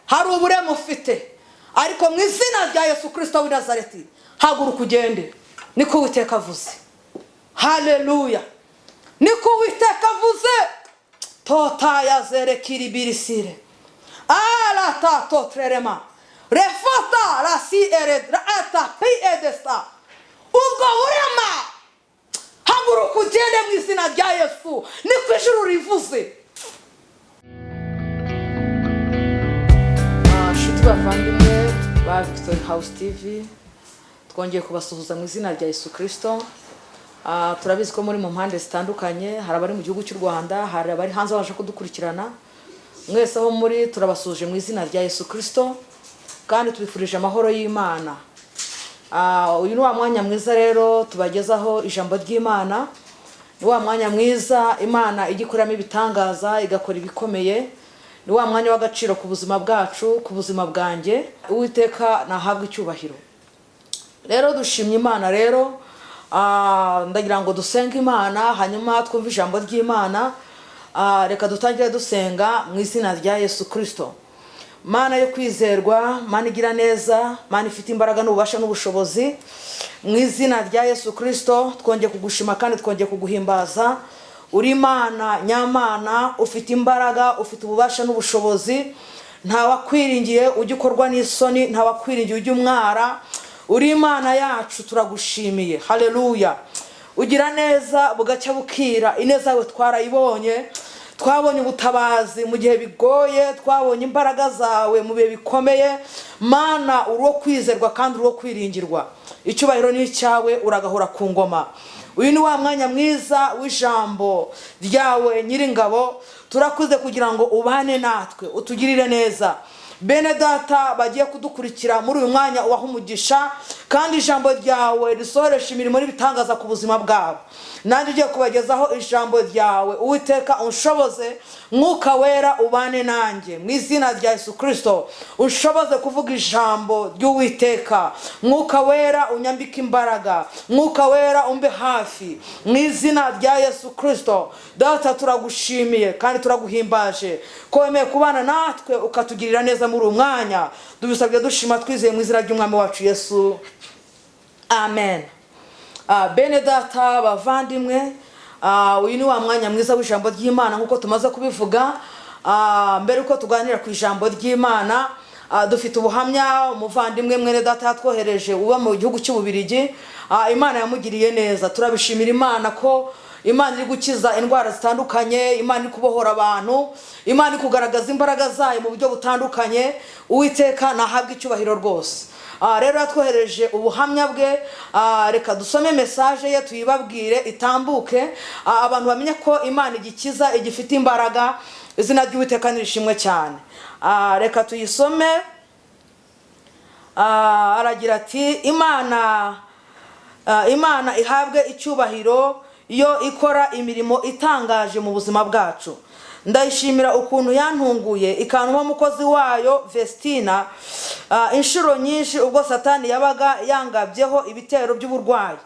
hari uburema ufite, ariko mu izina rya Yesu Kristo w'i Nazareti haguruka ugende. Niko Uwiteka avuze. Haleluya. Niko Uwiteka avuze. Tota ya zere kiribirisire ala ta totrerema refata la si eredra ata pi edesta ubwo burema haguruka ugende mu izina rya Yesu. Niko ijuru rivuze. Nshuti bavandimwe ba Victory House TV, twongeye kubasuhuza mu izina rya Yesu Kristo. Turabizi ko muri mu mpande zitandukanye, hari abari mu gihugu cy'u Rwanda, hari abari hanze baje kudukurikirana. Mwese aho muri turabasuje mu izina rya Yesu Kristo kandi tubifurije amahoro y'Imana. Uyu ni wa mwanya mwiza rero tubagezaho ijambo ry'Imana. Ni wa mwanya mwiza Imana igikoramo ibitangaza, igakora ibikomeye. Ni wa mwanya w'agaciro ku buzima bwacu, ku buzima bwanjye. Uwiteka nahabwe icyubahiro. Rero dushimye Imana rero. Ndagira ngo dusenge Imana hanyuma twumve ijambo ry'Imana. Reka dutangire dusenga mu izina rya Yesu Kristo. Mana yo kwizerwa, Mana igira neza, Mana ifite imbaraga n'ububasha n'ubushobozi, mu izina rya Yesu Kristo twongeye kugushima kandi twongeye kuguhimbaza. Uri Imana nyamana, ufite imbaraga, ufite ububasha n'ubushobozi. Nta wakwiringiye ujye ukorwa n'isoni, nta wakwiringiye ujye umwara. Uri Imana yacu turagushimiye. Haleluya. Ugira neza bugacya bukira, ineza yawe twarayibonye. Twabonye ubutabazi mu gihe bigoye, twabonye imbaraga zawe mu bihe bikomeye. Mana uro kwizerwa kandi uro kwiringirwa. Icyubahiro ni icyawe, uragahora ku ngoma. Uyu ni wa mwanya mwiza w'ijambo ryawe Nyiringabo. Turakuze kugira ngo ubane natwe, utugirire neza. Bene data bagiye kudukurikira muri uyu mwanya ubaha umugisha kandi ijambo ryawe risohoresha imirimo n'ibitangaza ku buzima bwabo. Nanjye ugiye kubagezaho ijambo ryawe. Uwiteka unshoboze, Mwuka Wera ubane nanjye mu izina rya Yesu Kristo. Unshoboze kuvuga ijambo ry'Uwiteka. Mwuka Wera unyambike imbaraga. Mwuka Wera umbe hafi mu izina rya Yesu Kristo. Data turagushimiye kandi turaguhimbaje ko wemeye kubana natwe ukatugirira neza muri uyu mwanya. Dubisabye dushima twizeye mu izina ry'Umwami wacu Yesu. Amen. Bene data bavandimwe, uyu ni wa mwanya mwiza w'ijambo ry'Imana nkuko tumaze kubivuga. Mbere uko tuganira ku ijambo ry'Imana, dufite ubuhamya umuvandimwe mwene data yatwohereje uba mu gihugu cy'Ububirigi. Imana yamugiriye neza. Turabishimira Imana ko Imana iri gukiza indwara zitandukanye, Imana iri kubohora abantu, Imana iri kugaragaza imbaraga zayo mu buryo butandukanye. Uwiteka nahabwe icyubahiro rwose. Rero yatwohereje ubuhamya bwe. Reka dusome message ye tuyibabwire itambuke, abantu bamenye ko Imana igikiza, igifite imbaraga. Izina ry'Uwiteka nirishimwe cyane. Reka tuyisome. Aragira ati Imana ihabwe icyubahiro iyo ikora imirimo itangaje mu buzima bwacu. Ndayishimira ukuntu yantunguye ikantuma umukozi wayo Vestina inshuro nyinshi ubwo Satani yabaga yangabyeho ibitero by'uburwayi.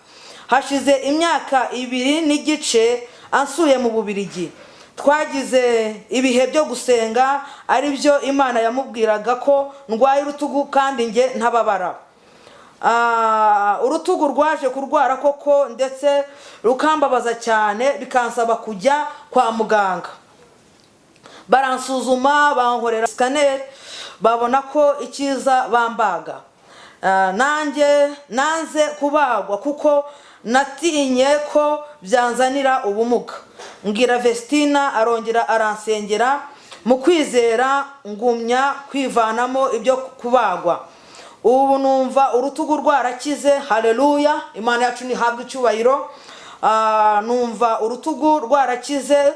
Hashize imyaka 2 n'igice ansuye mu Bubiligi. Twagize ibihe byo gusenga, ari byo Imana yamubwiraga ko ndwaye urutugu kandi nge ntababara. Urutugu rwaje kurwara koko ndetse rukambabaza cyane, bikansaba kujya kwa muganga. Baransuzuma, bankorera scanner, babona ko ikiza bambaga. Nanze kubagwa kuko natinye ko byanzanira ubumuga. Ngira Vestina arongera aransengera, mu kwizera ngumya kwivanamo ibyo kubagwa. Ubu numva urutugu rwarakize. Haleluya. Imana yacu nihabwe icyubahiro. Numva urutugu rwarakize,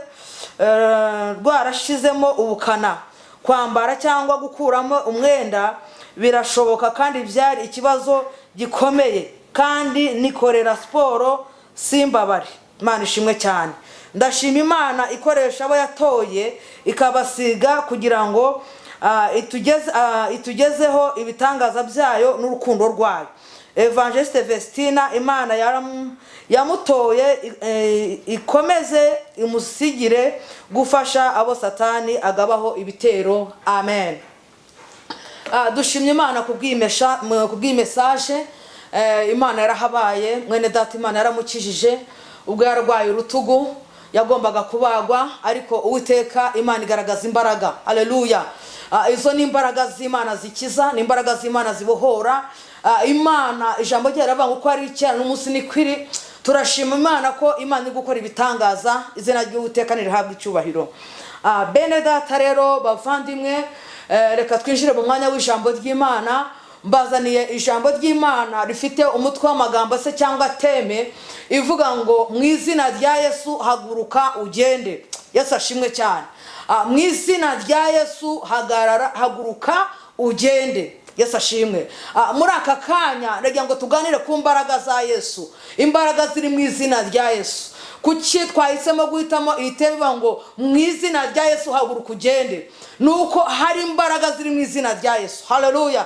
rwarashizemo ubukana. Kwambara cyangwa gukuramo umwenda birashoboka kandi byari ikibazo gikomeye, kandi nikorera siporo simbabare. Imana ishimwe cyane. Ndashima Imana ikoresha abo yatoye ikabasiga kugira ngo itugezeho ibitangaza byayo n'urukundo rwayo. Evangeliste Vestina Imana yamutoye ikomeze imusigire gufasha abo Satani agabaho ibitero. Amen. dushimye Imana kubw'iyi message. Imana yarahabaye, mwene data Imana yaramukijije ubwo yarwaye urutugu yagombaga kubagwa, ariko Uwiteka Imana igaragaza imbaraga. Haleluya. Izo ni imbaraga z'Imana zikiza, ni imbaraga z'Imana zibohora. Imana ijambo rye riravuga uko ari icyana n'umunsi nikwiri. Turashima Imana ko Imana iri gukora ibitangaza, izina ry'Uwiteka nirihabwa icyubahiro. Bene data rero bavandimwe, reka twinjire mu mwanya w'ijambo ry'Imana. Mbazaniye ijambo ry'Imana rifite umutwe w'amagambo se cyangwa teme ivuga ngo mu izina rya Yesu haguruka ugende. Yesu ashimwe cyane. Mu izina rya Yesu haguruka ugende. Yesu ashimwe. Muri aka kanya ndagira ngo tuganire ku mbaraga za Yesu, imbaraga ziri mu izina rya Yesu. Kuki twahisemo guhitamo iteba ngo mu izina rya Yesu haguruka ugende? Nuko hari imbaraga ziri mu izina rya Yesu. Haleluya.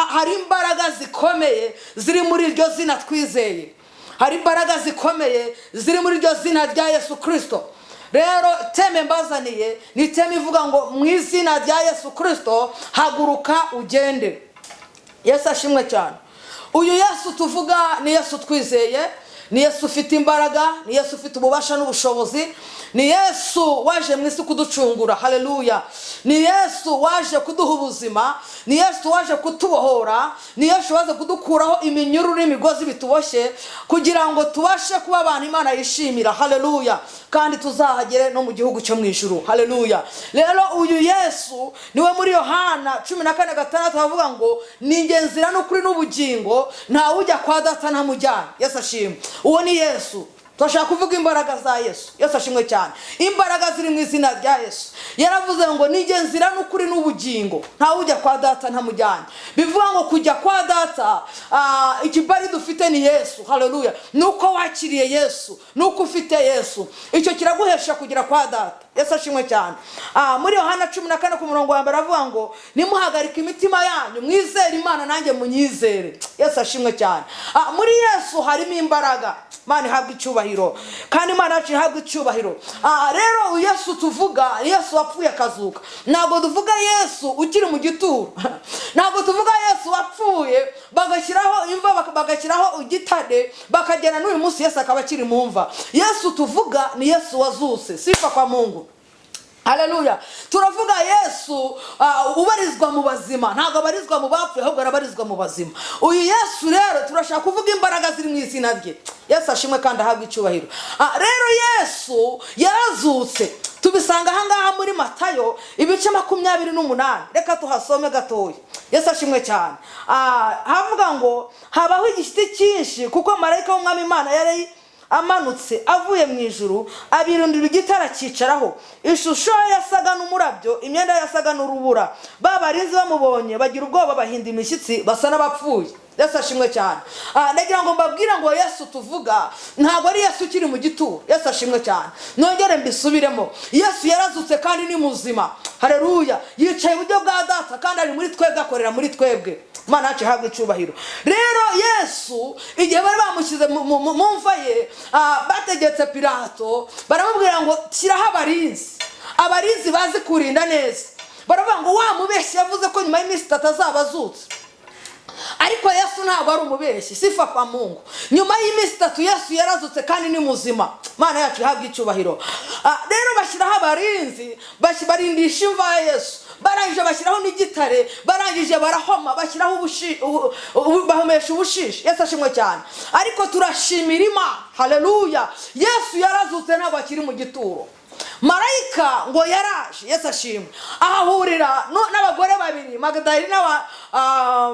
Hari imbaraga zikomeye ziri muri iryo zina twizeye. Hari imbaraga zikomeye ziri muri iryo zina rya Yesu Kristo. Rero teme mbazaniye ni teme ivuga ngo mu izina rya Yesu Kristo haguruka ugende. Yesu ashimwe cyane. Uyu Yesu tuvuga ni Yesu twizeye, ni Yesu ufite imbaraga, ni Yesu ufite ububasha n'ubushobozi, ni Yesu waje mu isi kuducungura. Haleluya. Ni Yesu waje kuduha ubuzima, ni Yesu waje kutubohora, ni Yesu waje kudukuraho iminyururu n'imigozi bituboshye kugira ngo tubashe kuba abantu Imana yishimira. Haleluya. Kandi tuzahagere no mu gihugu cyo mu ijuru. Haleluya. Rero uyu Yesu niwe muri Yohana 14:6 havuga ngo ni ingenzira n'ukuri n'ubugingo, nta ujya kwa data ntamujyana. Yesu ashimwe. Uwo ni Yesu. Turashaka kuvuga imbaraga za Yesu. Yesu ashimwe cyane. Imbaraga ziri mu izina rya Yesu. Yaravuze ngo nigenzira n'ukuri n'ubugingo, nta ujya kwa data ntamujyana. Bivuga ngo kujya kwa data, ikibari dufite ni Yesu. Haleluya. Nuko wakiriye Yesu, nuko ufite Yesu, icyo kiraguhesha kugira kwa data. Yesu ashimwe cyane. Muri Yohana 14:1 avuga ngo nimuhagarika imitima yanyu, mwizere Imana nanjye munyizere. Yesu ashimwe cyane. Muri Yesu harimo imbaraga. Imana ihabwa icyubahiro, kandi Imana yacu ihabwa icyubahiro. Rero Yesu tuvuga Yesu wapfuye akazuka. Ntabwo tuvuga Yesu ukiri mu gituro. Ntabwo tuvuga Yesu wapfuye bagashyiraho imva bagashyiraho igitare bakagena n'uyu munsi Yesu akaba akiri mu mva. Yesu tuvuga ni Yesu wazuse. Sifa kwa Mungu. Haleluya. Turavuga Yesu ubarizwa mu bazima, ntabwo abarizwa mu bapfuye ahubwo arabarizwa mu bazima. Uyu Yesu rero turashaka kuvuga imbaraga ziri mu izina rye. Yesu ashimwe kandi ahabwa icyubahiro. Rero Yesu yarazutse. Tubisanga ahangaha muri Matayo ibice 28. Reka tuhasome gatoya. Yesu ashimwe cyane. Havuga ngo habaho igishiti cyinshi kuko marayika w'Umwami Imana yari amanutse avuye mu ijuru abirundira igitara cyicaraho. Ishusho yasaga n'umurabyo, imyenda yasaga n'urubura. Babarinzi bamubonye bagira ubwoba bahinda imishyitsi basa n'abapfuye. Yesu ashimwe cyane. Ndagira ngo mbabwire ngo Yesu tuvuga ntabwo ari Yesu ukiri mu gituro. Yesu ashimwe cyane. Nongere mbisubiremo. Yesu yarazutse kandi ni muzima. Haleluya. Yicaye iburyo bwa data kandi ari muri twebwe, akorera muri twebwe. Imana yacu ihabwa icyubahiro. Rero Yesu igihe bari bamushyize mu mva ye, bategetse Pilato baramubwira ngo shyiraho abarinzi bazi kurinda neza. Baravuga ngo wa mubeshyi yavuze ko nyuma y'iminsi 3 azaba azutse. Ariko Yesu ntabwo ari umubeshyi. Sifa kwa Mungu. Nyuma y'iminsi 3 Yesu yarazutse kandi ni muzima. Imana yacu ihabwa icyubahiro. Rero bashyiraho abarinzi barindisha imva ya Yesu. Barangije bashyiraho n'igitare, barangije barahoma, bashyiraho bahomesha ubushishi. Yesu ashimwe cyane. Ariko turashimira Imana. Haleluya. Yesu yarazutse ntabwo akiri mu gituro. Marayika ngo yaraje. Yesu ashimwe. Ahahurira n'abagore babiri, Magdalena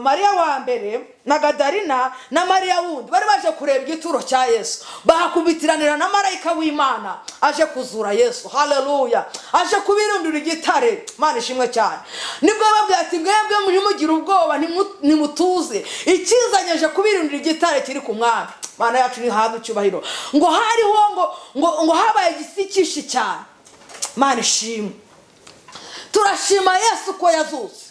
Mariya wa mbere na Gadarina na Mariya wundi, bari baje kureba igituro cya Yesu. Bahakubitiranira na marayika w'Imana aje kuzura Yesu. Haleluya. Aje kubirundura igitare. Imana ishimwe cyane. Nibwo babwiye ati mwebwe murimugira ubwoba nimutuze, ikizanyeje kubirundura igitare kiri ku Mwami. Imana yacu ni habwa icyubahiro. Ngo hariho ngo habaye igisikishi cyane. Imana ishimwe. Turashima Yesu ko yazutse.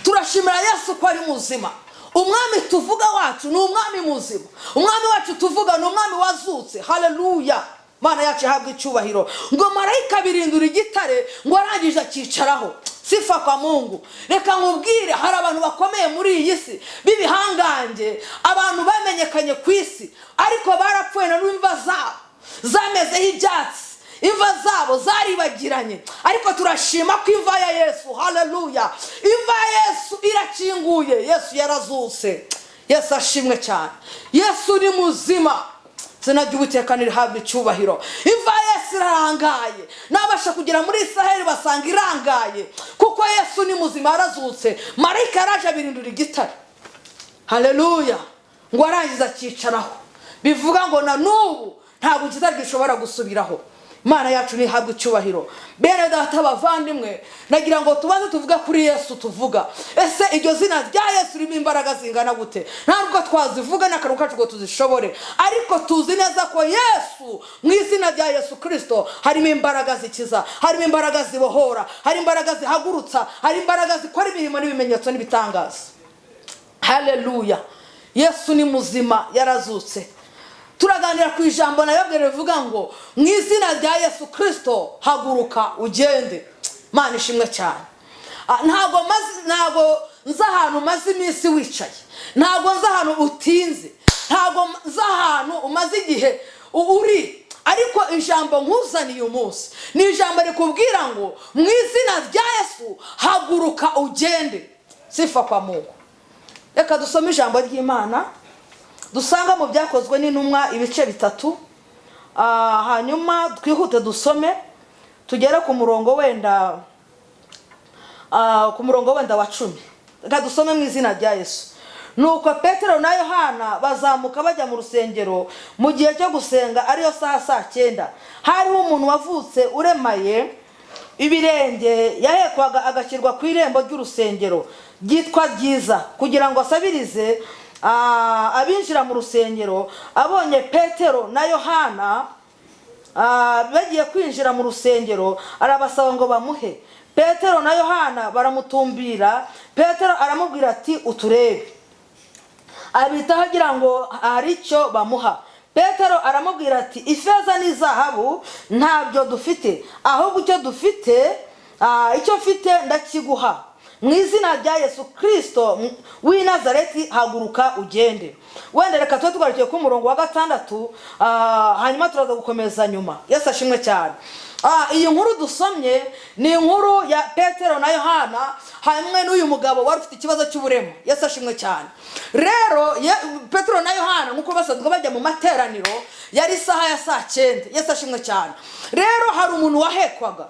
Turashimira Yesu ko ari muzima. Umwami tuvuga wacu ni umwami muzima. Umwami wacu tuvuga ni umwami wazutse. Haleluya. Mana yacu ihabwe icyubahiro. Ngo marayika birindura igitare ngo arangije akicaraho. Sifa kwa Mungu. Reka nkubwire, hari abantu bakomeye muri iyi si bibihangange, abantu bamenyekanye ku isi ariko barapfuye na n'imva zabo zamezeho ibyatsi, imva zabo zaribagiranye. Ariko turashima ko imva ya Yesu, haleluya, imva ya Yesu irakinguye. Yesu yarazutse. Yesu ashimwe cyane. Yesu ni muzima. Sinajya ubuteka nirihabwe icyubahiro. Imva Yesu irarangaye. Nabasha kugera muri Israheli basanga irangaye kuko Yesu ni muzima, yarazutse. Marayika yaraje abirindura igitare, haleluya, ngo arangiza akicaraho. Bivuga ngo na n'ubu ntabwo igitare gishobora gusubiraho. Mana yacu nihabwe icyubahiro. Bene data bavandimwe, nagira ngo tubaze tuvuga kuri Yesu. Tuvuga ese iryo zina rya Yesu ririmo imbaraga zingana gute? Ntabwo twazivuga n'akantu kacu ngo tuzishobore, ariko tuzi neza ko Yesu, mu izina rya Yesu Kristo, harimo imbaraga zikiza, harimo imbaraga zibohora, hari imbaraga zihagurutsa, hari imbaraga zikora imirimo n'ibimenyetso n'ibitangaza. Haleluya. Yesu ni muzima, yarazutse. Turaganira ku ijambo nayobwere rivuga ngo mu izina rya Yesu Kristo haguruka ugende. Mana ishimwe cyane. Ntago nza ahantu maze iminsi wicaye, ntago nza ahantu utinze, ntago nza ahantu umaze igihe uri, ariko ijambo nkuzaniye umunsi ni ijambo rikubwira ngo mu izina rya Yesu haguruka ugende. Sifa kwa Mungu. Reka dusome ijambo ry'Imana dusanga mu byakozwe n'intumwa ibice 3. Hanyuma twihute dusome tugere ku murongo wenda wa 10. Reka dusome mu izina rya Yesu. Nuko Petero na Yohana bazamuka bajya mu rusengero mu gihe cyo gusenga, ariyo saa 9. Hariho umuntu wavutse uremaye ibirenge, yahekwaga agashyirwa ku irembo ry'urusengero ryitwa Ryiza kugira ngo asabirize abinjira mu rusengero. Abonye Petero na Yohana bagiye kwinjira mu rusengero, arabasaba ngo bamuhe. Petero na Yohana baramutumbira. Petero aramubwira ati uturebe. Abitaho agira ngo hari icyo bamuha. Petero aramubwira ati ifeza n'izahabu ntabyo dufite, ahubwo icyo mfite ndakiguha. Mu izina rya Yesu Kristo w'i Nazareti haguruka ugende. Wenda reka tugarukiye ku murongo wa 6, hanyuma turaza gukomeza nyuma. Yesu ashimwe cyane. Iyi nkuru dusomye ni inkuru ya Petero na Yohana hamwe n'uyu mugabo wari ufite ikibazo cy'uburema. Yesu ashimwe cyane. Rero Petero na Yohana nkuko basanzwe bajya mu materaniro, yari isaha ya saa 9. Yesu ashimwe cyane. Rero hari umuntu wahekwaga.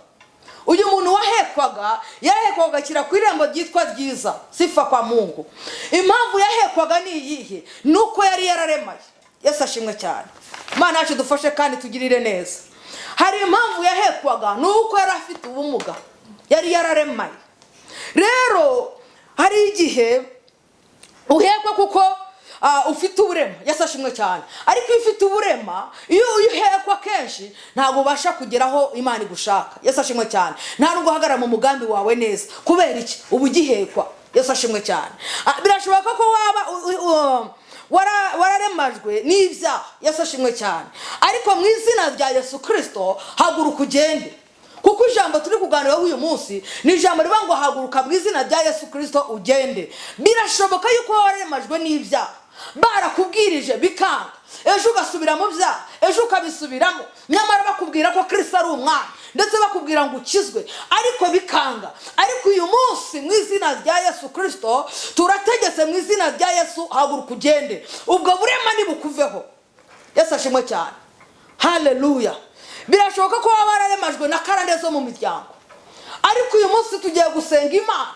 Uyu muntu wahekwaga yahekwaga kira ku irembo ryitwa Ryiza. Sifa kwa Mungu. Impamvu yahekwaga ni iyihe? Nuko yari yararemaye. Yesu ashimwe cyane. Mana yacu dufashe kandi tugirire neza. Hari impamvu yahekwaga nuko yari afite ubumuga, yari yararemaye. Rero hari igihe uhekwa kuko ufite uburema. Yesu ashimwe cyane. Ariko ufite uburema, iyo uhekwa kenshi ntago ubasha kugeraho Imana igushaka. Yesu ashimwe cyane. Nta nubwo uhagarara mu mugambi wawe neza. Kubera iki? Ubugihekwa. Yesu ashimwe cyane. Birashoboka ko waba wararemajwe n'ibyaha. Yesu ashimwe cyane. Ariko mu izina rya Yesu Kristo haguruka ugende. Kuko ijambo turi kuganiraho uyu munsi ni ijambo rivuga ngo haguruka mu izina rya Yesu Kristo ugende. Birashoboka yuko wararemajwe n'ibyaha, barakubwirije bikanga, ejo ugasubira mu byaha, ejo ukabisubiramo, nyamara bakubwira ko Kristo ari umwana, ndetse bakubwira ngo ukizwe, ariko bikanga. Ariko uyu munsi mu izina rya Yesu Kristo turategetse mu izina rya Yesu haguruka ugende. Ubwo burema nibukuveho. Yesu ashimwe cyane. Haleluya. Birashoboka ko waba wararemajwe na karande zo mu miryango, ariko uyu munsi tugiye gusenga Imana.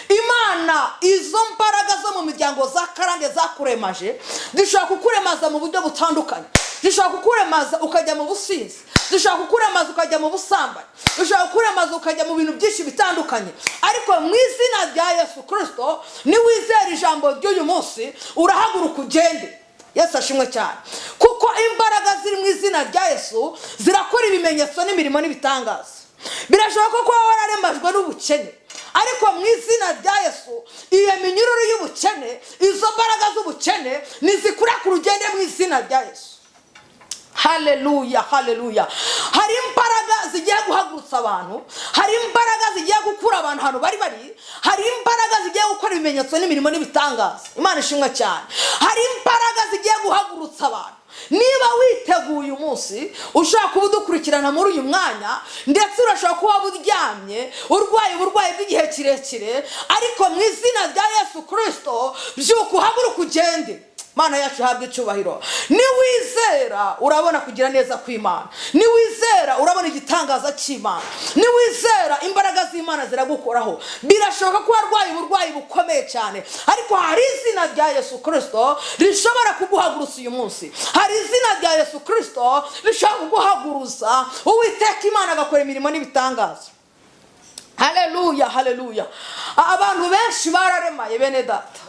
Imana izo mbaraga zo mu miryango za karande zakuremaje zishobora kukuremaza mu buryo butandukanye. Zishobora kukuremaza ukajya mu businzi, zishobora kukuremaza ukajya mu busambanyi, zishobora kukuremaza ukajya mu bintu byinshi bitandukanye. Ariko mu izina rya Yesu Kristo niwizera ijambo ry'uyu munsi urahaguruka ugende. Yesu ashimwe cyane. Kuko imbaraga ziri mu izina rya Yesu zirakora ibimenyetso n'imirimo n'ibitangaza. Birashoboka ko wararemajwe n'ubukene, ariko mu izina rya Yesu iyo minyururu y'ubukene, izo mbaraga z'ubukene nizikura ku rugende mu izina rya Yesu. Haleluya, haleluya. Hari imbaraga zigiye guhagurutsa abantu, hari imbaraga zigiye gukura abantu hano bari, hari imbaraga zigiye gukora ibimenyetso n'imirimo n'ibitangaza. Imana ishimwe cyane. Hari imbaraga zigiye guhagurutsa abantu. Niba witeguye umunsi ushaka kuba udukurikirana muri uyu mwanya, ndetse urashaka kuba uryamye urwaye uburwayi bw'igihe kirekire, ariko mu izina rya Yesu Kristo byuka uhaguruka ugende. Mana yacu habwe icyubahiro. Niwizera urabona kugira neza kw'Imana, niwizera urabona igitangaza cy'Imana, niwizera imbaraga z'Imana ziragukoraho. Birashoboka ko warwaye uburwayi bukomeye cyane, ariko hari izina rya Yesu Kristo rishobora kuguhagurutsa uyu munsi. Hari izina rya Yesu Kristo rishobora kuguhagurutsa, Uwiteka Imana agakora imirimo n'ibitangaza. Haleluya, haleluya. Abantu benshi bararemaye bene data,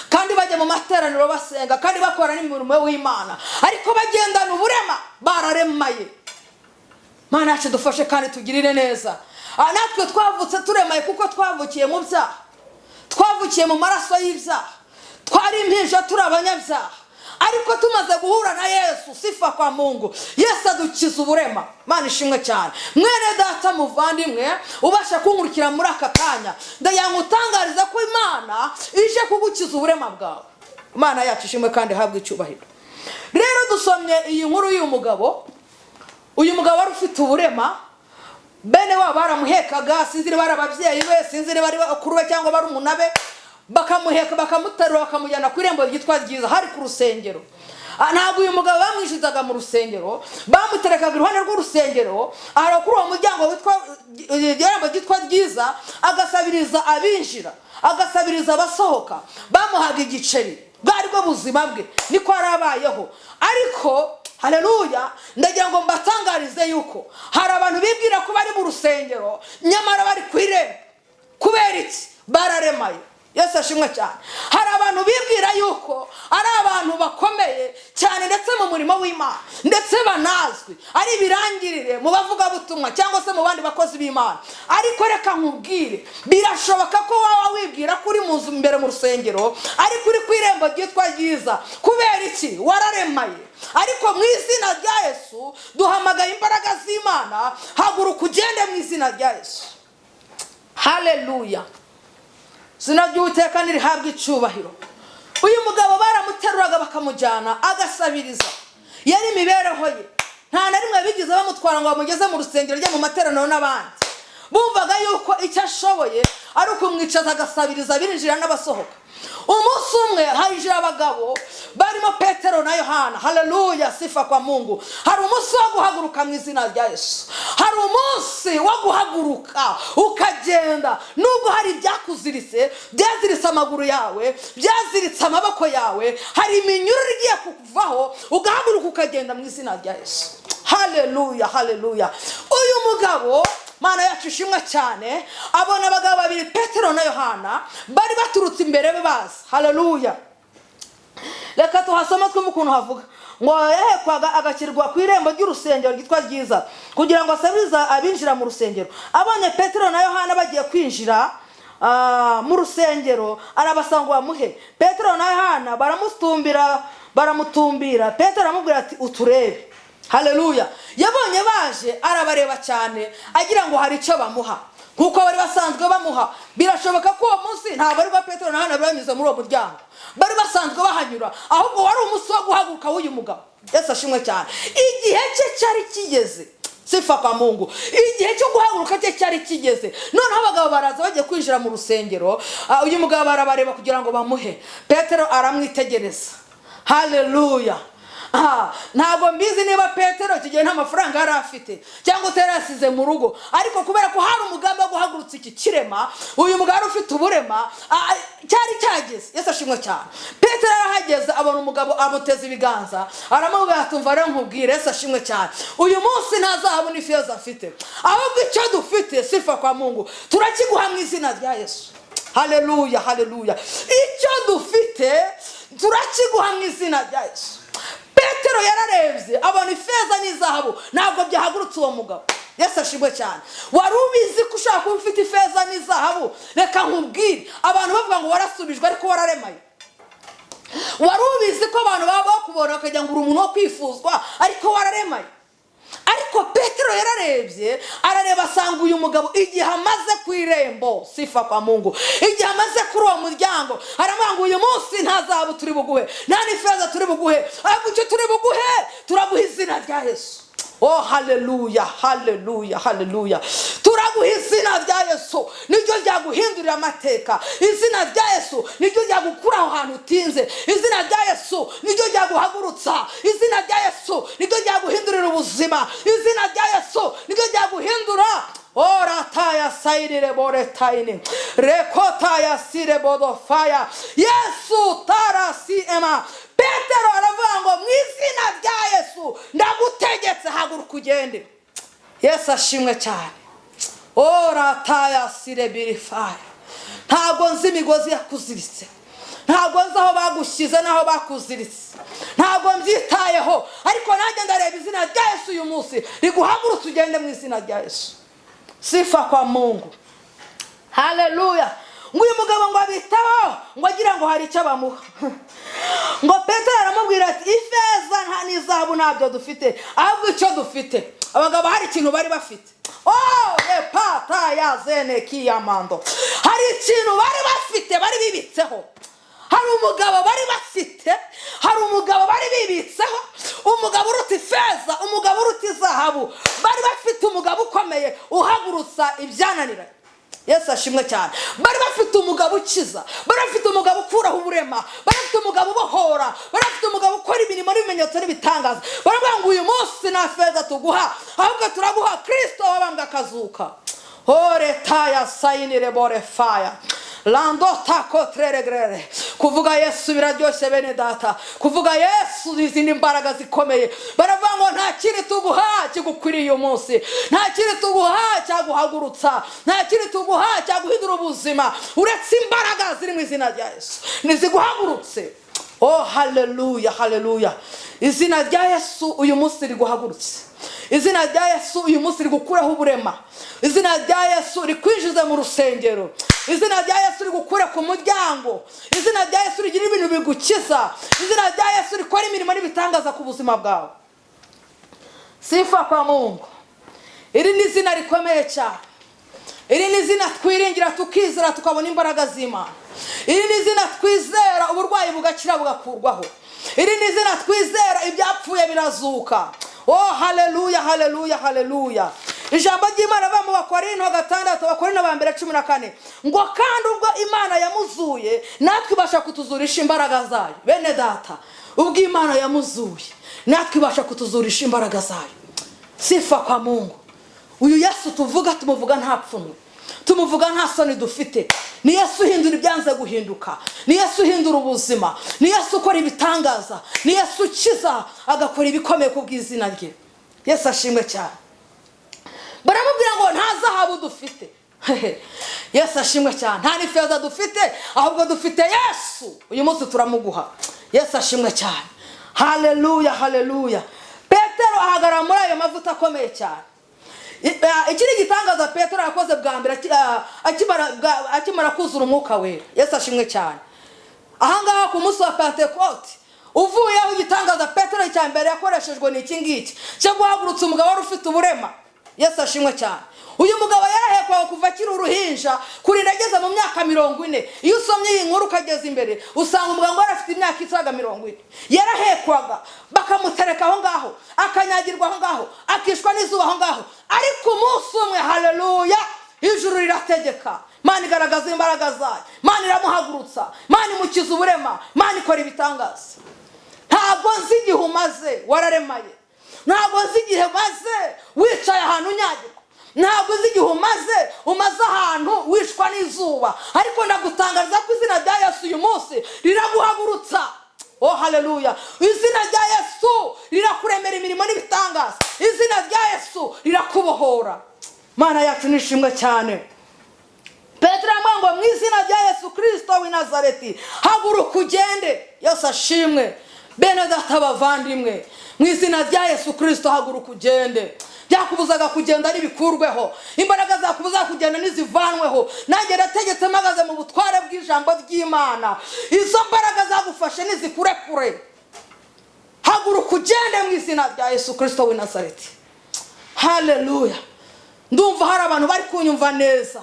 kandi bajya mu materaniro basenga, kandi bakora n'imirimo w'Imana, ariko bagendana uburema, bararemaye. Mana yacu dufashe kandi tugirire neza. Natwe twavutse turemaye kuko twavukiye mu byaha, twavukiye mu maraso y'ibyaha, twari impinja turi abanyabyaha, ariko tumaze guhura na Yesu, sifa kwa Mungu, Yesu adukiza uburema. Mana ishimwe cyane. Mwene data muvandimwe ubasha kunkurikira muri aka kanya, ndayamutangariza ko Imana ije kugukiza uburema bwawe. Imana yacu ishimwe kandi habwe icyubahiro. Rero dusomye iyi nkuru y'uyu mugabo. Uyu mugabo wari ufite uburema, bene wabo baramuhekaga, sinzire bari ababyeyi be, sinzire bari bakuru be cyangwa bari umunabe, bakamuheka bakamuterura bakamujyana ku irembo ryitwa Ryiza, hari ku rusengero. Ntabwo uyu mugabo bamwishizaga mu rusengero, bamuterekaga iruhande rw'urusengero, ahera kuri uwo muryango witwa irembo ryitwa Ryiza, agasabiriza abinjira, agasabiriza abasohoka, bamuhaga igiceri. Bwari bwo buzima bwe, niko arabayeho. Ariko haleluya, ndagira ngo mbatangarize yuko hari abantu bibwira ko bari mu rusengero, nyamara bari ku irembo. Kubera iki? Bararemaye. Yesu ashimwe cyane. Hari abantu bibwira yuko ari abantu bakomeye cyane, ndetse mu murimo w'Imana, ndetse banazwi, ari birangirire mu bavuga butumwa cyangwa se mu bandi bakozi b'Imana. Ariko reka nkubwire, birashoboka ko waba wibwira ko uri mu nzu imbere mu rusengero, ariko uri ku irembo ryitwa Ryiza. Kubera iki? Wararemaye. Ariko mu izina rya Yesu duhamagaye imbaraga z'Imana, haguruka ugende mu izina rya Yesu. Haleluya. Sinabyuteka nirihabwa icyubahiro. Uyu mugabo baramuteruraga bakamujyana agasabiriza. Yari imibereho ye. Nta na rimwe bigize bamutwara ngo bamugeze mu rusengero rye mu materaniro n'abandi. Bumvaga yuko icyo ashoboye ari ukumwicaza agasabiriza binjira n'abasohoka. Umunsi umwe hinjira abagabo barimo Petero na Yohana. Haleluya, sifa kwa Mungu. Hari umunsi wo guhaguruka mu izina rya Yesu. Hari umunsi wo guhaguruka ukagenda, nubwo hari ibyakuziritse, byaziritse amaguru yawe, byaziritse amaboko yawe, hari iminyururu igiye kukuvaho, ugahaguruka ukagenda mu izina rya Yesu. Haleluya, haleluya. Uyu mugabo Mana yacu ishimwe cyane, abona abagabo babiri Petero na Yohana bari baturutse imbere be baza. Haleluya. Reka tuhasoma twumve ukuntu havuga ngo yahekwaga agakirwa ku irembo ry'urusengero ryitwa Ryiza, kugira ngo asabiriza abinjira mu rusengero. Abonye Petero na Yohana bagiye kwinjira mu rusengero, arabasanga bamuhe. Petero na Yohana baramutumbira. Petero aramubwira ati uturebe. Haleluya. Yabonye baje arabareba cyane, agira ngo hari icyo bamuha, kuko bari basanzwe bamuha. Birashoboka ko uwo munsi ntabwo ari ba Petero na Yohana banyuze muri uwo muryango, bari basanzwe bahanyura, ahubwo wari umunsi wo guhaguruka w'uyu mugabo. Yesu ashimwe cyane. Igihe cye cyari kigeze, sifa kwa Mungu. Igihe cyo guhaguruka cye cyari kigeze. Noneho abagabo baraza bagiye kwinjira mu rusengero. Uyu mugabo barabareba kugira ngo bamuhe. Petero aramwitegereza. Haleluya. Ntabwo mbizi niba Petero kigiye nta mafaranga yari afite cyangwa se yarasize mu rugo, ariko kubera ko hari umugambi wo guhagurutsa iki kirema, uyu mugabo wari ufite uburema cyari cyageze. Yesu ashimwe cyane. Petero arahageze, abona umugabo amuteza ibiganza, aramubwira ati umva rero nkubwire. Yesu ashimwe cyane. Uyu munsi nta zahabu n'ifeza afite, ahubwo icyo dufite, sifa kwa Mungu, turakiguha mu izina rya Yesu. Haleluya, haleluya. Icyo dufite turakiguha mu izina rya Yesu. Petero yararebye abona ifeza n'izahabu, ntabwo byahagurutse uwo mugabo. Yesu ashimwe cyane. Wari ubizi ko ushaka kuba ufite ifeza n'izahabu? Reka nkubwire, abantu bavuga ngo warasubijwe ariko wararemaye. wari ubizi ko abantu baba bakubona bakagira ngo uri umuntu wo kwifuzwa ariko wararemaye. Ariko Petero yararebye arareba asanga uyu mugabo igihe amaze ku irembo, sifa kwa Mungu, igihe amaze kuri uwo muryango aramubwira ngo uyu munsi nta zahabu turi buguhe, nta n'ifeza turi buguhe, ahubwo icyo turi buguhe turaguha izina rya Yesu. Oh haleluya, haleluya, haleluya. Turaguha izina rya Yesu, niryo ryaguhindurira amateka. Izina rya Yesu niryo ryagukura aho hantu utinze. Izina rya Yesu niryo ryaguhagurutsa. Izina rya Yesu niryo ryaguhindurira ubuzima. Izina rya Yesu niryo ryaguhindura. Ora taya sairire bore taini rekota ya sire bodo fire. Yesu tarasi ema. Petero aravuga ngo mu izina rya Yesu ndagutegetse haguruka ugende. Yesu ashimwe cyane. Ora taya sire birifaya. Ntabwo nzi imigozi yakuziritse, ntabwo nzi aho bagushyize naho bakuziritse, ntabwo mbyitayeho, ariko nanjye ndareba izina rya Yesu uyu munsi riguhagurutse ugende mu izina rya Yesu. Sifa kwa Mungu. Haleluya. Ngo uyu mugabo ngo abitaho ngo agira ngo hari icyo bamuha. Ngo Petero aramubwira ati ifeza nta n'izahabu ntabyo dufite, ahubwo icyo dufite. Abagabo hari ikintu bari bafite. Oh epata ya zene kiyamando. Hari ikintu bari bafite bari bibitseho. Hari umugabo bari bafite, hari umugabo bari bibitseho, umugabo uruta ifeza, umugabo uruta izahabu. Bari bafite umugabo ukomeye uhagurutsa ibyananira. Yesu ashimwe cyane. Bari bafite umugabo ukiza, bari bafite umugabo ukuraho uburema, bari bafite umugabo ubohora, bari bafite umugabo ukora imirimo n'ibimenyetso n'ibitangaza. Baravuga ngo uyu munsi nta feza tuguha, ahubwo turaguha Kristo wabambwe akazuka. Ore taya sayinire bore fire. Lando tako treregrere. Kuvuga Yesu biraryoshye bene data. Kuvuga Yesu izindi imbaraga zikomeye. Baravuga ngo nta kiri tuguha kigukwiriye umunsi, nta kiri tuguha cyaguhagurutsa, nta kiri tuguha cyaguhindura ubuzima uretse imbaraga ziri mu izina rya Yesu niziguhagurutse. Oh haleluya, haleluya. Izina rya Yesu uyu munsi riguhagurutse. Izina rya Yesu uyu munsi rigukuraho uburema. Izina rya Yesu rikwinjiza mu rusengero. Izina rya Yesu rigukura ku muryango. Izina rya Yesu rigira ibintu bigukiza. Izina rya Yesu rikora imirimo n'ibitangaza ku buzima bwawe. Sifa kwa Mungu. Iri ni izina rikomeye cyane. Iri ni izina twiringira tukizera tukabona imbaraga z'Imana. Iri ni izina twizera uburwayi bugakira bugakurwaho. Iri ni izina twizera ibyapfuye birazuka. Oh haleluya, haleluya, haleluya. Ijambo ry'Imana va mu Bakorinto 6, Bakorinto 2:14 ngo kandi ubwo Imana yamuzuye natwe ibasha kutuzurisha imbaraga zayo. Bene data, ubwo Imana yamuzuye natwe ibasha kutuzurisha imbaraga zayo. Sifa kwa Mungu. Uyu Yesu tuvuga tumuvuga nta pfunwe, tumuvuga nta soni dufite. Ni Yesu uhindura ibyanze guhinduka, ni Yesu uhindura ubuzima, ni Yesu ukora ibitangaza, ni Yesu ukiza agakora ibikomeye ku bw'izina rye. Yesu ashimwe cyane. Baramubwira ngo nta zahabu dufite. Yesu ashimwe cyane. Nta n'ifeza dufite, ahubwo dufite Yesu. Uyu munsi turamuguha. Yesu ashimwe cyane. Haleluya, haleluya. Petero ahagarara muri ayo mavuta akomeye cyane. Ikiri gitangaza Petero yakoze bwa mbere akimara kuzura umwuka wera. Yesu ashimwe cyane. Ahangaha ku munsi wa Pentecote uvuye aho gitangaza Petero cya mbere yakoreshejwe n'iki ngiki cyo guhagurutsa umugabo wari ufite uburema. Yesu ashimwe cyane. Uyu mugabo yarahekwaga kuva akiri uruhinja kurinda ageze mu myaka 40. Iyo usomye iyi nkuru ukageza imbere usanga umugabo wari afite imyaka isaga 40. Yarahekwaga bakamutereka aho ngaho, akanyagirwa aho ngaho, akishwa n'izuba aho ngaho. Ariko umunsi umwe, haleluya, ijuru rirategeka. Imana igaragaza imbaraga zayo, Imana iramuhagurutsa, Imana imukiza uburema, Imana ikora ibitangaza. Ntabwo nzi igihe umaze wararemaye, ntabwo nzi igihe maze wicaye ahantu unyagirwa, ntabwo nzi igihe umaze ahantu wishwa n'izuba, ariko ndagutangariza ko izina rya Yesu uyu munsi riraguhagurutsa. Oh haleluya. Izina rya Yesu rirakuremera imirimo n'ibitangaza. Izina rya Yesu rirakubohora. Mana yacu nishimwe cyane. Petero ngo mu izina rya Yesu Kristo w'i Nazareti haguruka ugende. Yesu ashimwe. Bene data bavandimwe, mu izina rya Yesu Kristo haguruka ugende. byakubuzaga kugenda nibikurweho, imbaraga zakubuza kugenda nizivanweho. Nanjye ndategetse mpagaze mu butware bw'ijambo ry'Imana, izo mbaraga zagufashe nizikurekure. Haguruka ugende mu izina rya Yesu Kristo w'i Nazareti. Haleluya. Ndumva hari abantu bari kunyumva neza,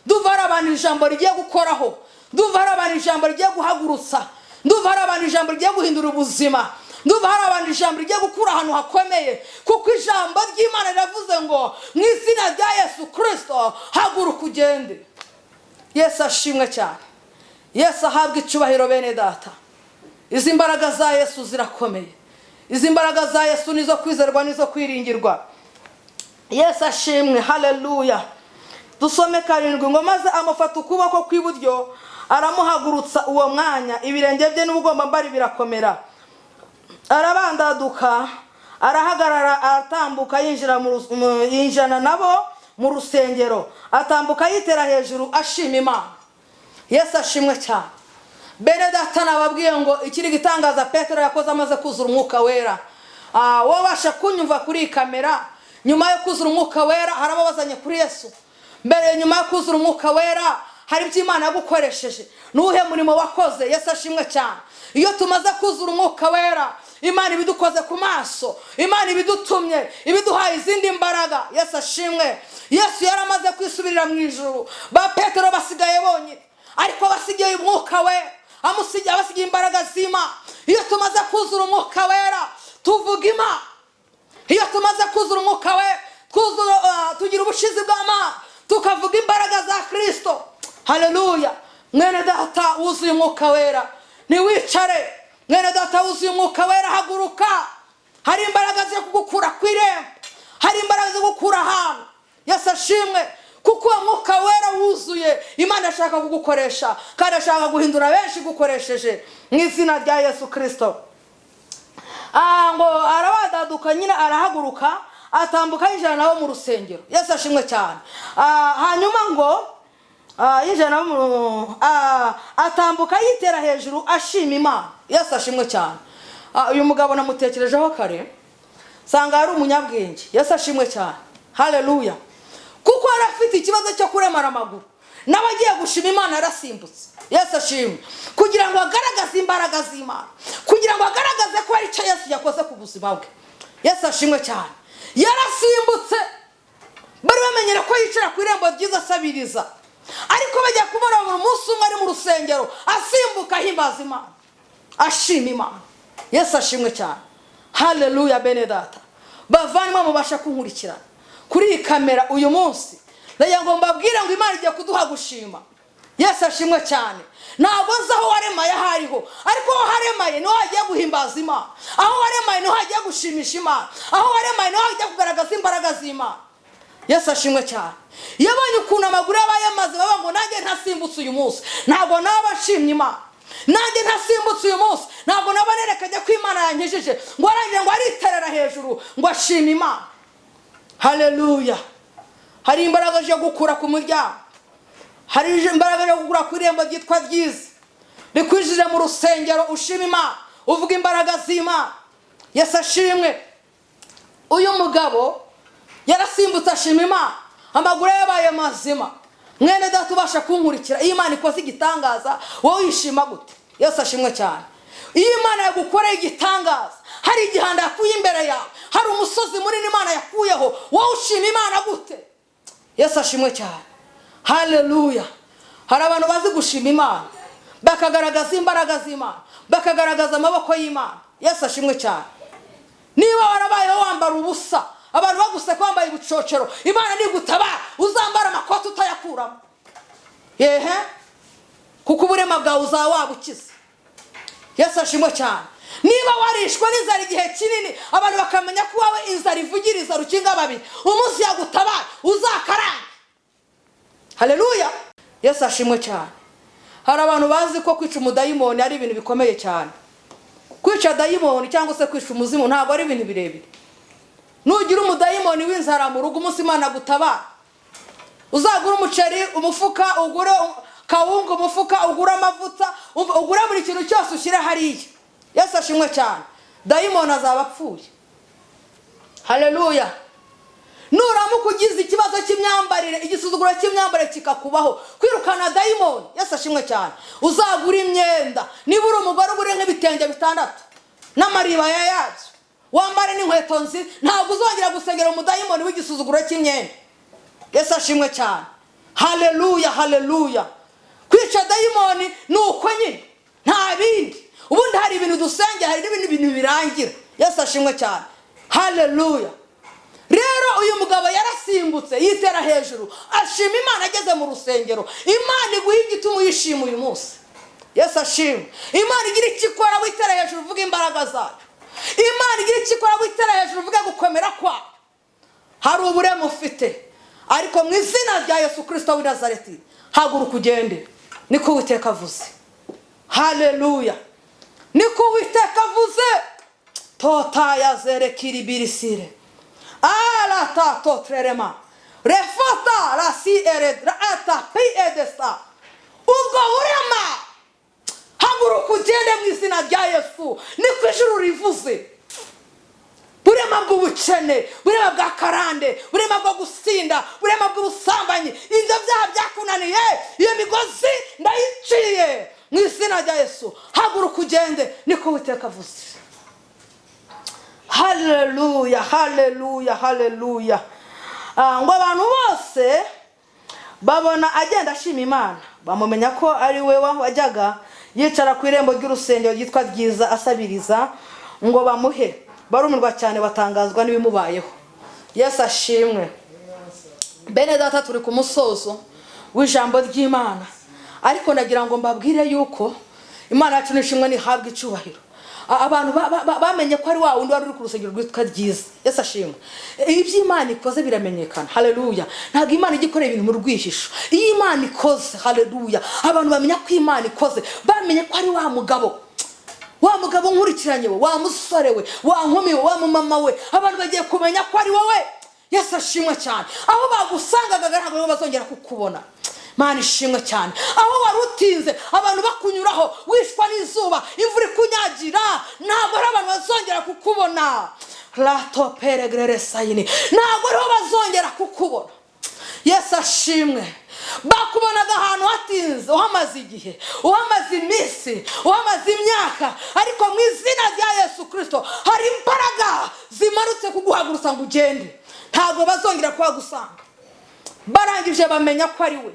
ndumva hari abantu ijambo rigiye gukoraho, ndumva hari abantu ijambo rigiye guhagurutsa, ndumva hari abantu ijambo rigiye guhindura ubuzima, ndumva hari abantu ijambo rigiye gukura ahantu hakomeye, kuko ijambo ry'Imana riravuze ngo mu izina rya Yesu Kristo haguruka ugende. Yesu ashimwe cyane, Yesu ahabwe icyubahiro bene data. Izi mbaraga za Yesu zirakomeye, izi mbaraga za Yesu nizo kwizerwa nizo kwiringirwa. Yesu ashimwe. Haleluya. Dusome 7 ngo maze amufata ukuboko kw'iburyo aramuhagurutsa uwo mwanya, ibirenge bye n'ubugombambari birakomera, arabandaduka, arahagarara, atambuka yinjana nabo mu rusengero, atambuka yitera hejuru ashima Imana. Yesu ashimwe cyane. Bene data nababwiye ngo ikiri gitangaza Petero yakoze amaze kuzura umwuka wera. Wabasha kunyumva kuri kamera, nyuma yo kuzura umwuka wera harababazanye kuri Yesu. Mbere nyuma yo kuzura umwuka wera hari by'Imana yagukoresheje, nuhe murimo wakoze. Yesu ashimwe cyane. Iyo tumaze kuzura umwuka wera, Imana ibidukoze ku maso, Imana ibidutumye, ibiduhaye izindi mbaraga. Yesu ashimwe. Yesu yaramaze kwisubirira mu ijuru, ba Petero basigaye bonyine, ariko basigaye umwuka wera, basigaye imbaraga z'Imana. Iyo tumaze kuzura umwuka wera tuvuga Imana. Iyo tumaze kuzura umwuka wera tugira ubushizi bw'Imana, tukavuga imbaraga za Kristo. Haleluya. Mwene data wuzuye umwuka wera ntiwicare, mwene data wuzuye umwuka wera haguruka. Hari imbaraga zo kugukura kw'irembo, hari imbaraga zo gukura ahantu. Yesu ashimwe, kuko uwo mwuka wera wuzuye Imana ashaka kugukoresha, kandi ashaka guhindura benshi gukoresheje mu izina rya Yesu Kristo. Ngo arabandaduka nyine arahaguruka, atambuka yinjana nabo mu rusengero. Yesu ashimwe cyane. Hanyuma ngo yinjana atambuka yitera hejuru ashima Imana. Yesu ashimwe cyane. Uyu mugabo namutekerejeho kare, sanga ari umunyabwenge. Yesu ashimwe cyane. Haleluya. Kuko arafite ikibazo cyo kuremara amaguru, n'abagiye gushima Imana yarasimbutse. Yesu ashimwe. Kugira ngo agaragaze imbaraga z'Imana, kugira ngo agaragaze ko ari cyo Yesu yakoze ku buzima bwe. Yesu ashimwe cyane. Yarasimbutse. Bari bamenyera ko yicara ku irembo ryiza asabiriza, ariko bajya kumubona buri munsi umwe ari mu rusengero asimbuka ahimbaza Imana, ashima Imana. Yesu ashimwe cyane. Haleluya. Bene data bavanywe mubasha kunkurikirana kuri iyi kamera uyu munsi, ndagira ngo mbabwire ngo Imana igiye kuduha gushima. Yesu ashimwe cyane. Ntabwo nzi aho waremaye hariho, ariko aho haremaye niho hagiye guhimbaza Imana, aho waremaye niho hagiye gushimisha Imana, aho waremaye niho hagiye kugaragaza imbaraga z'Imana. Yesu ashimwe cyane. Yabonye ukuntu amaguru yabaye amaze, baba ngo nanjye ntasimbutse uyu munsi, ntabwo naba nshimye Imana. Nanjye ntasimbutse uyu munsi, ntabwo naba nerekanye ko Imana yankijije, ngo arangire ngo ariterera hejuru ngo ashime Imana. Haleluya. Hari imbaraga zo gukura ku muryango, hari imbaraga zo gukura ku irembo ryitwa ryiza, rikwinjije mu rusengero ushima Imana, uvuga imbaraga z'Imana. Yesu ashimwe. Uyu mugabo yarasimbutse ashima Imana, amaguru yabaye mazima. Mwene data ubasha kunkurikira, iyo Imana ikoze igitangaza wowe wishima gute? Yesu ashimwe cyane. Iyo Imana yagukoreye igitangaza, hari igihanda yakuye imbere yawe, hari umusozi munini Imana yakuyeho, wowe ushima Imana gute? Yesu ashimwe cyane. Haleluya. Hari abantu bazi gushima Imana, bakagaragaza imbaraga z'Imana, bakagaragaza amaboko y'Imana. Yesu ashimwe cyane. Niba warabayeho wambara ubusa, abantu baguseka wambaye ubucocero, Imana nigutabara uzambara amakoti utayakuramo. Yehe, kuko uburema bwawe uzaba wabukize. Yesu ashimwe cyane. Niba warishwe n'inzara igihe kinini, abantu bakamenya ko wawe inzara ivugiriza rukinga babiri, umunsi yagutabara uzakarange. Haleluya. Yesu ashimwe cyane. Hari abantu bazi ko kwica umudayimoni ari ibintu bikomeye cyane. Kwica dayimoni cyangwa se kwica umuzimu ntabwo ari ibintu birebire. Nugira umudayimoni w'inzara mu rugo, umunsi Imana gutabara, uzagura umuceri umufuka, ugure kawunga umufuka, ugure amavuta, ugure buri kintu cyose ushyira hariya. Yesu ashimwe cyane. Dayimoni azaba apfuye. Haleluya. nuramuka ugize ikibazo cy'imyambarire, igisuzuguro cy'imyambarire kikakubaho, kwirukana dayimoni, Yesu ashimwe cyane, uzagura imyenda. Niba uri umugore ugure nk'ibitenge 6 n'amaribaya yabyo, wambare n'inkweto nziza, ntabwo uzongera gusengera umudayimoni w'igisuzuguro cy'imyenda. Yesu ashimwe cyane. Haleluya, haleluya. Kwica dayimoni ni uko nyine, nta bindi. Ubundi hari ibintu dusengera, hari n'ibindi bintu birangira. Yesu ashimwe cyane. Haleluya. Rero uyu mugabo yarasimbutse yitera hejuru, ashima Imana ageze mu rusengero. Imana iguha igituma uyishima uyu munsi. Yesu ashimwe. Imana igira ikikora witera hejuru uvuga imbaraga zayo. Imana igira ikikora witera hejuru uvuga gukomera kwayo. Hari uburema ufite, ariko mu izina rya Yesu Kristo w'i Nazareti haguruka ugende. Niko Uwiteka avuze. Haleluya. Niko Uwiteka avuze. Tota ya zere kiribirisire. Ala ta to trerema. Refata la si ered ata pi edesta. Ubwo burema haguruka ugende mu izina rya Yesu. Niko ijuru rivuze. Burema bw'ubukene, burema bwa karande, burema bwo gusinda, burema bw'ubusambanyi, ibyo byaha byakunaniye, iyo migozi ndayiciye mu izina rya Yesu. Haguruka ugende. Niko Uwiteka avuze. Haleluya, haleluya, haleluya. Ngo abantu bose babona agenda ashima Imana, bamumenya ko ari we wajyaga yicara ku irembo ry'urusengero ryitwa Ryiza asabiriza ngo bamuhe. Barumirwa cyane, batangazwa n'ibimubayeho. Yesu ashimwe. Bene data, turi ku musozo w'ijambo ry'Imana, ariko nagira ngo mbabwire yuko Imana yacu nishimwe nihabwa icyubahiro. Abantu bamenye ko ari wa wundi wari uri ku rusengero rwitwa Ryiza. Yesu ashimwe. Ibyo Imana ikoze biramenyekana. Haleluya. Ntabwo Imana igikorera ibintu mu rwihisho. Iyo Imana ikoze, haleluya, abantu bamenya ko Imana ikoze, bamenye ko ari wa mugabo, wa mugabo nkurikiranye we, wa musore we, wa nkumi we, wa mumama we, abantu bagiye kumenya ko ari wowe. Yesu ashimwe cyane. Aho bagusangaga ntabwo bazongera kukubona. Mana ishimwe cyane. Aho wari utinze abantu bakunyuraho wishwa n'izuba, imvura ikunyagira, ntabwo ari abantu bazongera kukubona. Lato peregrere sayini, ntabwo ariho bazongera kukubona. Yesu ashimwe. Bakubonaga ahantu hatinze, uhamaze igihe, uhamaze iminsi, uhamaze imyaka, ariko mu izina rya Yesu Kristo hari imbaraga zimarutse kuguhagurutsa ngo ugende. Ntabwo bazongera kuhagusanga. Barangije bamenya ko ari we,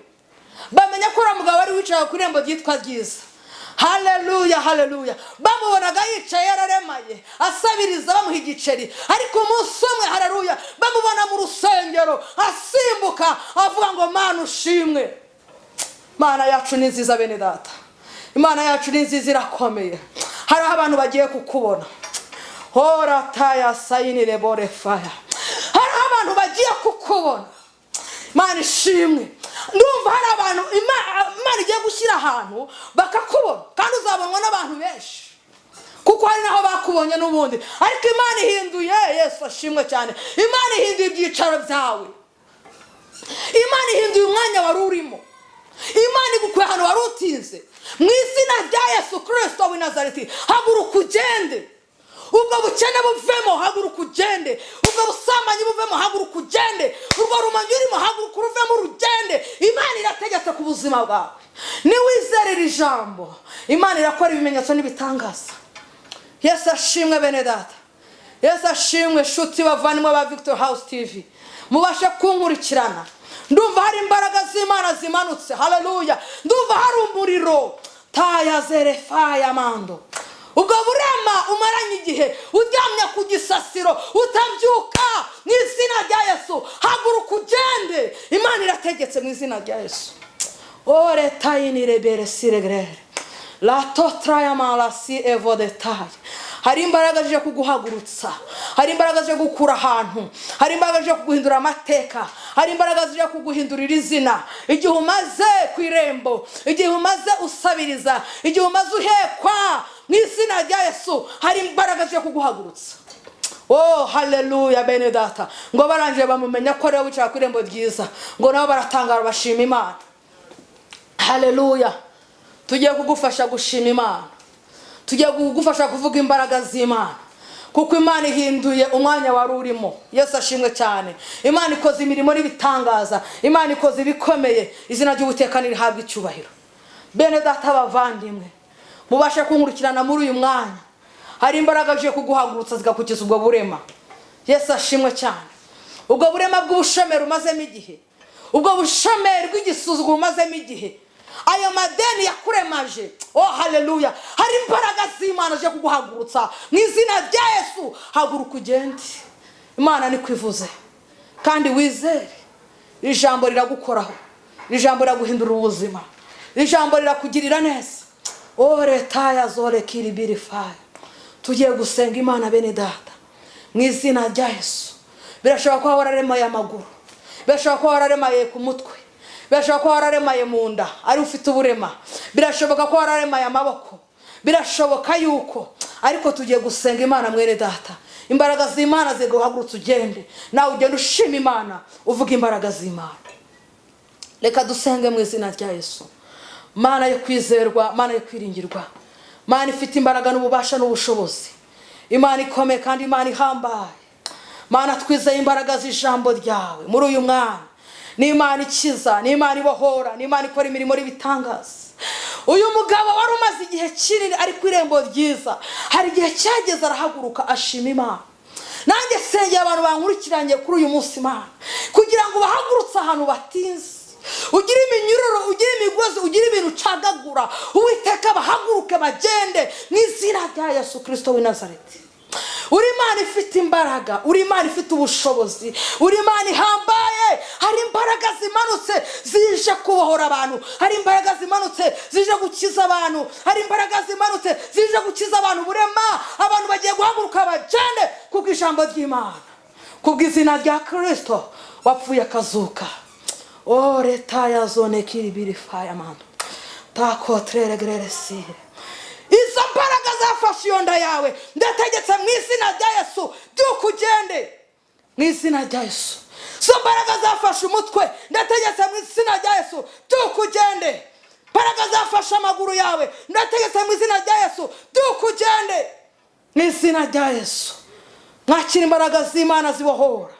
bamenya ko umugabo wari wicaye ku irembo ryitwa Ryiza. Haleluya, haleluya. Bamubonaga yicaye yararemaye asabiriza bamuha igiceri, ariko umunsi umwe, haleluya, bamubona mu rusengero asimbuka avuga ngo Mana ushimwe. Mana yacu ni nziza bene data. Imana yacu ni nziza, irakomeye. Hari abantu bagiye kukubona. Hora taya sayini lebore fire. Hari abantu bagiye kukubona. Mana ishimwe. Ndumva hari abantu Imana igiye gushyira ahantu bakakubona, kandi uzabonwa n'abantu benshi, kuko hari naho bakubonye n'ubundi, ariko Imana ihinduye. Yesu ashimwe cyane. Imana ihinduye ibyicaro byawe. Imana ihinduye umwanya wari urimo. Imana igukuye ahantu wari utinze. Mu izina rya Yesu Kristo w'i Nazareti haguruka ugende. Ubwo bukene buvemo, haguruka ugende. Ubwo busambanyi buvemo, haguruka ugende. Urwo rumanyi urimo, haguruka uruvemo urugende. Imana irategetse ku buzima bwawe. Niwizerera ijambo, Imana irakora ibimenyetso n'ibitangaza. Yesu ashimwe bene data. Yesu ashimwe shuti bavandimwe ba Victory House TV. Mubashe kunkurikirana. Ndumva hari imbaraga z'Imana zimanutse. Haleluya. Ndumva hari umuriro. Taya zerefaya mando. Ubwo burema umaranye igihe uryamye ku gisasiro utabyuka, mu izina rya Yesu haguruka ugende. Imana irategetse mu izina rya Yesu. Ore tayini rebere siregrere. La totraya malasi evo detail. Hari imbaraga zije kuguhagurutsa, hari imbaraga zije gukura ahantu, hari imbaraga zije kuguhindura amateka, hari imbaraga zije kuguhindurira izina. Igihe umaze ku irembo, igihe umaze usabiriza, igihe umaze uhekwa, mu izina rya Yesu hari imbaraga zije kuguhagurutsa. Oh haleluya bene data. Ngo barangije bamumenya ko rero wicara ku irembo Ryiza, ngo nabo baratangara bashima Imana. Haleluya. Tugiye kugufasha gushima Imana, tugiye kugufasha kuvuga imbaraga z'Imana, kuko Imana ihinduye umwanya wari urimo. Yesu ashimwe cyane. Imana ikoze imirimo n'ibitangaza, Imana ikoze ibikomeye, izina ry'Uwiteka nirihabwe icyubahiro. Bene data bavandimwe, mubashe kunkurikirana muri uyu mwanya, hari imbaraga zije kuguhagurutsa zigakukiza ubwo burema. Yesu ashimwe cyane. Ubwo burema bw'ubushomeri umazemo igihe, ubwo bushomeri bw'igisuzuguro umazemo igihe, ayo madeni yakuremaje, oh haleluya, hari imbaraga z'Imana zije kuguhagurutsa mu izina rya Yesu. Haguruka ugende, Imana nikwivuze kandi wizere. Ijambo riragukoraho, ijambo riraguhindura ubuzima, ijambo rirakugirira neza. Oh retaya zore kiribiri fire. Tugiye gusenga Imana bene data mu izina rya Yesu. Birashoboka ko wararemaye amaguru, birashoboka ko wararemaye ku mutwe, birashoboka ko wararemaye mu nda ari ufite uburema, birashoboka ko wararemaye amaboko, birashoboka yuko, ariko tugiye gusenga Imana mwene data. Imbaraga z'Imana ziguhagurutsa ugende, nawe ugende ushima Imana, uvuga imbaraga z'Imana. Reka dusenge mu izina rya Yesu. Mana yo kwizerwa, Mana yo kwiringirwa, Mana ifite imbaraga n'ububasha n'ubushobozi, Imana ikomeye kandi Imana ihambaye. Mana twizeye imbaraga z'ijambo ryawe muri uyu mwanya. Ni Imana ikiza, ni Imana ibohora, ni Imana ikora imirimo n'ibitangaza. Uyu mugabo wari umaze igihe kinini ari ku irembo ryiza, hari igihe cyageze arahaguruka ashima Imana. Nanjye sengera abantu bankurikiranye kuri uyu munsi Imana, kugira ngo bahagurutse ahantu batinze, ugira iminyururu, ugira imigozi, ugira ibintu ucagagura, Uwiteka bahaguruke bagende mu izina rya Yesu Kristo w'i Nazareti. Uri Imana ifite imbaraga, uri Imana ifite ubushobozi, uri Imana ihambaye. Hari imbaraga zimanutse zije kubohora abantu, hari imbaraga zimanutse zije gukiza abantu, hari imbaraga zimanutse zije gukiza abantu burema. Abantu bagiye guhaguruka bagende kubw'ijambo ry'Imana, kubw'izina rya Kristo wapfuye akazuka. Oh retaya zone kiribiri fire mando tako treregresire. Izo mbaraga zafashe iyo nda yawe, ndategetse mu izina rya Yesu byuka ugende mu izina rya Yesu. Izo mbaraga zafashe umutwe, ndategetse mu izina rya Yesu byuka ugende. Imbaraga zafashe amaguru yawe, ndategetse mu izina rya Yesu byuka ugende mu izina rya Yesu. Mwakira imbaraga z'Imana zibohora,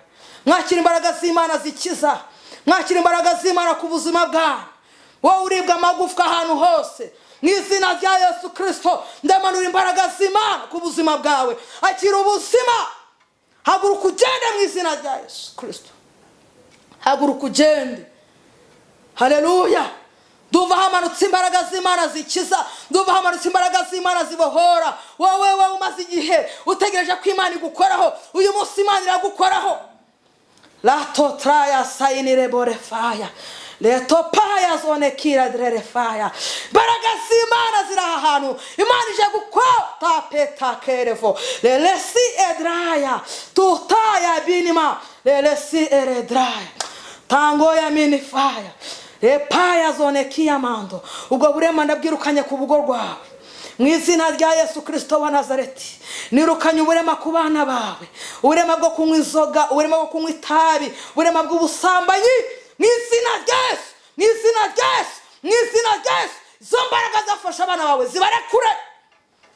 mwakira imbaraga z'Imana zikiza, mwakira imbaraga z'Imana ku buzima bwawe. Wowe uribwa amagufwa ahantu hose, mu izina rya Yesu Kristo ndamanura imbaraga z'Imana ku buzima bwawe. Akira ubuzima, haguruka ugende mu izina rya Yesu Kristo. Haguruka ugende. Haleluya. Duva hamanutse imbaraga z'Imana zikiza, duva hamanutse imbaraga z'Imana zibohora. Wowe umaze igihe utegereje ko Imana igukoraho, uyu munsi Imana iragukoraho. La totraya sayinire borefaya, leto paya zone kira drerefaya. Baraga z'Imana ziri ahantu, Imana ije gukota peta kerevo, lelesi edraya tutaya binima, lelesi eredraya tangoya minifaya, lepaya zone kiyamando. Ubwo burema ndabwirukanye ku bugo rwawe mu izina rya Yesu Kristo wa Nazareti. Nirukanye uburema ku bana bawe, uburema bwo kunywa inzoga, uburema bwo kunywa itabi, uburema bw'ubusambanyi mu izina rya Yesu, mu izina rya Yesu, mu izina rya Yesu. Izo mbaraga zafasha abana bawe zibarekure,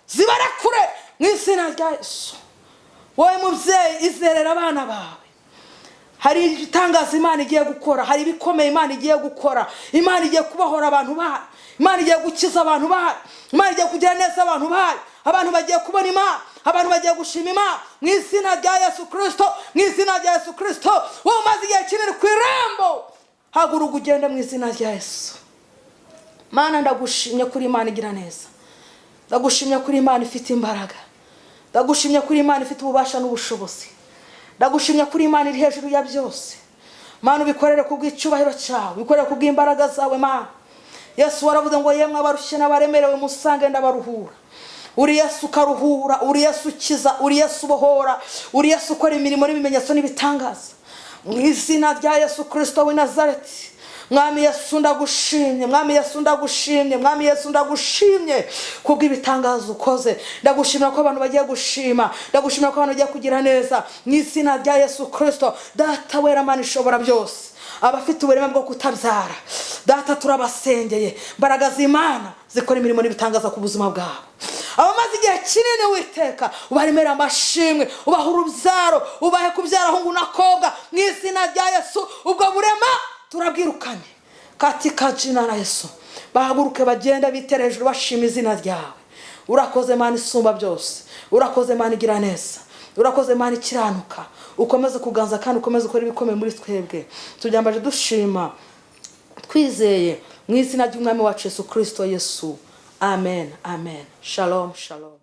zibarekure mu izina rya Yesu. Wowe mubyeyi izerera abana bawe, hari ibitangaza Imana igiye gukora, hari ibikomeye Imana igiye gukora. Imana igiye kubohora abantu bayo, Imana igiye gukiza abantu bayo, Imana igiye kugira neza abantu bayo. Abantu bagiye kubona Imana, abantu bagiye gushima Imana mu izina rya Yesu Kristo, mu izina rya Yesu Kristo. Wowe umaze igihe kinini ku irembo, haguruka ugende mu izina rya Yesu. Mana ndagushimye kuri Imana igira neza, ndagushimye kuri Imana ifite imbaraga, ndagushimye kuri Imana ifite ububasha n'ubushobozi, ndagushimye kuri Imana iri hejuru ya byose. Mana ubikorere kubw'icyubahiro cyawe, ubikorere kubw'imbaraga zawe Mana. Yesu waravuze ngo yemwe abarushye n'abaremerewe musange ndabaruhura. Uri Yesu ukaruhura, uri Yesu ukiza, uri Yesu ubohora, uri Yesu ukora imirimo n'ibimenyetso n'ibitangaza mu izina rya Yesu Kristo w'i Nazareti. Mwami Yesu ndagushimye, Mwami Yesu ndagushimye, Mwami Yesu ndagushimye kubw'ibitangaza ukoze. Ndagushimira ko abantu bagiye gushima, ndagushimira ko abantu bagiye kugira neza mu izina rya Yesu Kristo. Data wera Mana ishobora byose, abafite uburema bwo kutabyara, Data turabasengeye, mbaraga z'Imana zikora imirimo n'ibitangaza ku buzima bwabo. abamaze igihe kinini witeka ubaremera amashimwe, ubaha urubyaro, ubahe kubyara ahungu n'akobwa mu izina rya Yesu. Ubwo burema turabwirukanye katika jina la Yesu. Bahaguruke bagenda bitera hejuru bashima izina ryawe. Urakoze Mana isumba byose, urakoze Mana igira neza, urakoze Mana ikiranuka, ukomeze kuganza kandi ukomeze gukora ibikomeye muri twebwe. Tubyambaje dushima twizeye mu izina ry'umwami wacu Yesu Kristo Yesu. Amen, amen. Shalom, shalom.